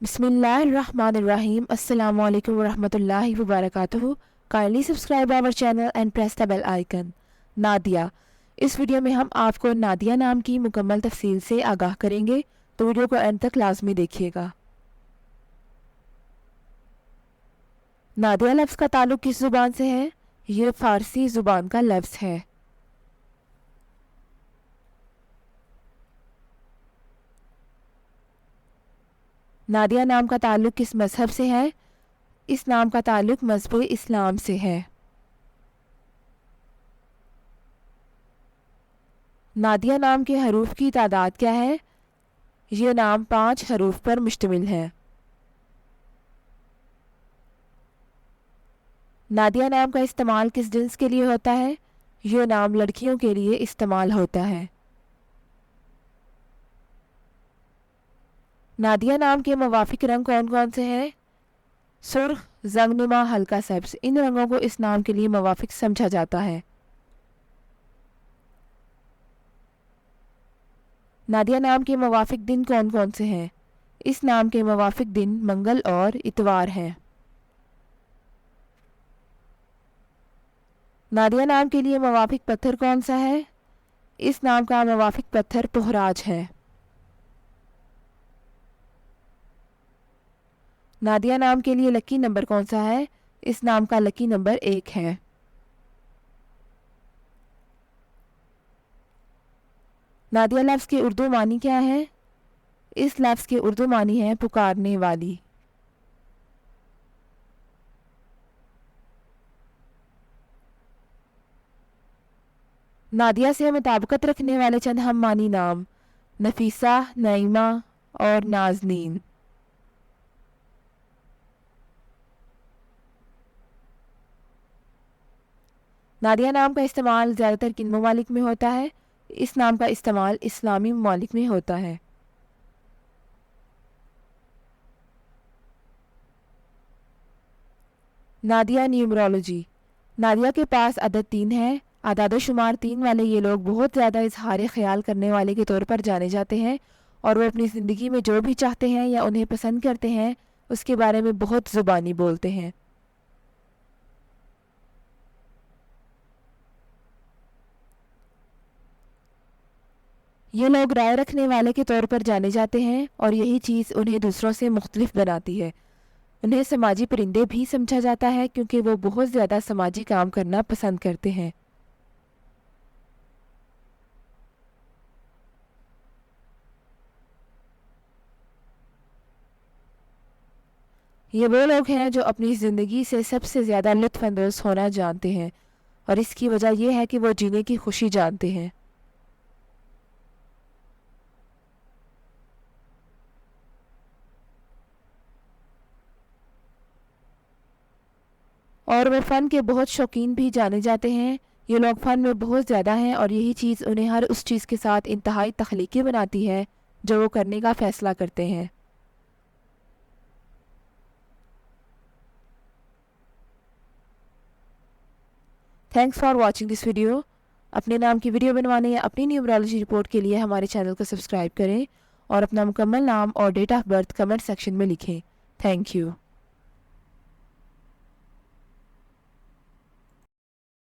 Bismillahirrahmanirrahim. Assalamu alaikum warahmatullahi wabarakatuh. Kindly subscribe our channel and press the bell icon. Nadia, इस video में हम आपको नादिया नाम की मुकम्मल तफसील से आगाह करेंगे, तो वीडियो को एंड तक लाजमी देखिएगा। नादिया लफ्ज़ का ताल्लुक़ किस ज़ुबान से है? ये फ़ारसी ज़ुबान का लफ्ज़ है। नादिया नाम का ताल्लुक़ किस मज़हब से है? इस नाम का ताल्लुक़ मज़हब इस्लाम से है। नादिया नाम के हरूफ की तादाद क्या है? ये नाम 5 हरूफ पर मुश्तमिल है। नादिया नाम का इस्तेमाल किस जिन्स के लिए होता है? ये नाम लड़कियों के लिए इस्तेमाल होता है। नादिया नाम के मुवाफिक रंग कौन कौन से हैं? सुर्ख, जंगनुमा, हल्का सब्ज। इन रंगों को इस नाम के लिए मुवाफिक समझा जाता है। नादिया नाम के मुवाफिक दिन कौन कौन से हैं? इस नाम के मुवाफिक दिन मंगल और इतवार हैं। नादिया नाम के लिए मुवाफिक पत्थर कौन सा है? इस नाम का मुवाफिक पत्थर पुहराज है। नादिया नाम के लिए लकी नंबर कौन सा है? इस नाम का लकी नंबर 1 है। नादिया लफ्ज़ के उर्दू मानी क्या है? इस लफ्ज़ के उर्दू मानी है पुकारने वाली। नादिया से मुताबिकत रखने वाले चंद हम मानी नाम: नफीसा, नईमा और नाजनीन। नादिया नाम का इस्तेमाल ज़्यादातर किन ममालिक में होता है? इस नाम का इस्तेमाल इस्लामी ममालिक में होता है। नादिया न्यूमरोलॉजी। नादिया के पास अदद 3 है। आदाद शुमार 3 वाले ये लोग बहुत ज़्यादा इजहार ख्याल करने वाले के तौर पर जाने जाते हैं, और वो अपनी ज़िंदगी में जो भी चाहते हैं या उन्हें पसंद करते हैं उसके बारे में बहुत ज़ुबानी बोलते हैं। ये लोग राय रखने वाले के तौर पर जाने जाते हैं, और यही चीज़ उन्हें दूसरों से मुख्तलिफ बनाती है। उन्हें समाजी परिंदे भी समझा जाता है क्योंकि वो बहुत ज़्यादा समाजी काम करना पसंद करते हैं। ये वो लोग हैं जो अपनी ज़िंदगी से सबसे ज़्यादा लुत्फ़ अंदोज़ होना जानते हैं, और इसकी वजह यह है कि वो जीने की खुशी जानते हैं। और वे फ़न के बहुत शौकीन भी जाने जाते हैं। ये लोग फ़न में बहुत ज़्यादा हैं, और यही चीज़ उन्हें हर उस चीज़ के साथ इंतहाई तख्लीकी बनाती है जो वो करने का फ़ैसला करते हैं। Thanks for watching this video. अपने नाम की वीडियो बनवाने या अपनी न्यूमरोलॉजी रिपोर्ट के लिए हमारे चैनल को सब्सक्राइब करें, और अपना मुकम्मल नाम और date of birth comment section में लिखें। Thank you.